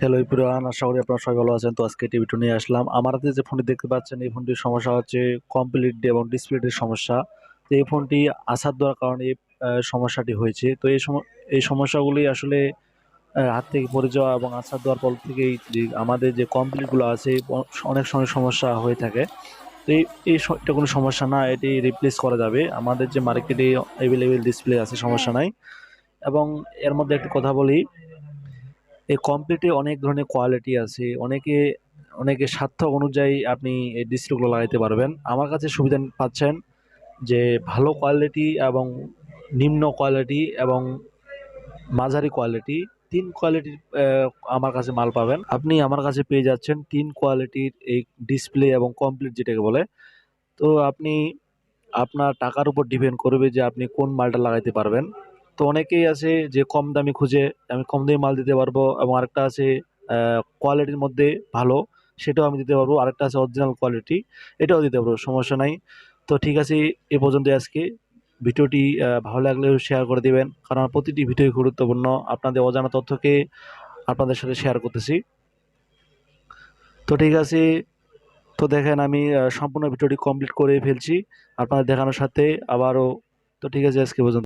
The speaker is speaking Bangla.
হ্যালো এভরিওয়ান, আশা করি আপনারা সবাই ভালো আছেন। তো আজকে টিভিটা নিয়ে আসলাম। আমার হাতে যে ফোনটি দেখতে পাচ্ছেন, এই ফোনটির সমস্যা হচ্ছে কমপ্লিট এবং ডিসপ্লেটির সমস্যা। তো এই ফোনটি আসার দেওয়ার কারণে এই সমস্যাটি হয়েছে। তো এই সমস্যাগুলি আসলে হাত থেকে পড়ে যাওয়া এবং আসার দেওয়ার পর থেকেই যে আমাদের যে কমপ্লিটগুলো আছে অনেক সময় সমস্যা হয়ে থাকে। তো এটা কোনো সমস্যা না, এটি রিপ্লেস করা যাবে। আমাদের যে মার্কেটে অ্যাভেলেবেল ডিসপ্লে আছে, সমস্যা নাই। এবং এর মধ্যে একটা কথা বলি, এই কমপ্লিটে অনেক ধরনের কোয়ালিটি আছে। অনেকে স্বার্থ অনুযায়ী আপনি এই ডিসপ্লেগুলো লাগাইতে পারবেন। আমার কাছে সুবিধা পাচ্ছেন যে ভালো কোয়ালিটি এবং নিম্ন কোয়ালিটি এবং মাঝারি কোয়ালিটি, ৩ কোয়ালিটির আমার কাছে মাল পাবেন। আপনি আমার কাছে পেয়ে যাচ্ছেন ৩ কোয়ালিটির এই ডিসপ্লে এবং কমপ্লিট যেটাকে বলে। তো আপনি আপনার টাকার উপর ডিপেন্ড করবে যে আপনি কোন মালটা লাগাইতে পারবেন। তো অনেকেই আছে যে কম দামি খুঁজে, আমি কম দামি মাল দিতে পারবো, এবং আরেকটা আছে কোয়ালিটির মধ্যে ভালো, সেটাও আমি দিতে পারবো। আরেকটা আছে অরিজিনাল কোয়ালিটি, এটাও দিতে পারবো, সমস্যা নাই। তো ঠিক আছে, এ পর্যন্ত আজকে। ভিডিওটি ভালো লাগলে শেয়ার করে দিবেন, কারণ প্রতিটি ভিডিও গুরুত্বপূর্ণ। আপনাদের অজানা তথ্যকে আপনাদের সাথে শেয়ার করতেছি। তো ঠিক আছে, তো দেখেন আমি সম্পূর্ণ ভিডিওটি কমপ্লিট করে ফেলছি আপনাদের দেখানোর সাথে আবারও। তো ঠিক আছে, আজকে পর্যন্ত।